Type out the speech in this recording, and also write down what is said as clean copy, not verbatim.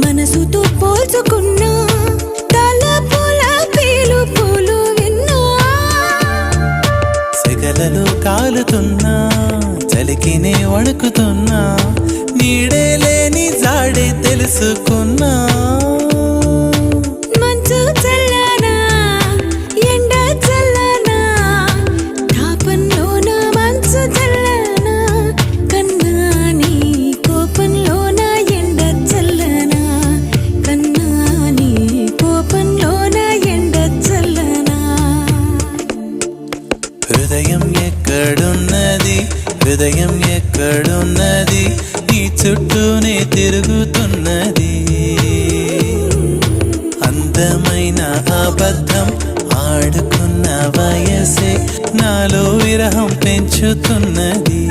మనసుతో పోల్చుకున్నా తలపుల పిలుపులు విన్నా సెగలలో కాలుతున్నా చలికినే వణుకుతున్నా నీడే లేని జాడే తెలుసుకున్నా మంచు చల్లనా ఎండ చల్లనా తాపంలోన మంచు చల్లనా కన్నా నీ కోపంలోన ఎండ చల్లనా కన్నా నీ కోపంలోన ఎండ చల్లనా హృదయం ఎక్కడున్నది హృదయం ఎక్కడున్నది నీ చుట్టూనే తిరుగుతున్నది అందమైన అబద్ధం ఆడుకున్న వయసే నాలో విరహం పెంచుతున్నది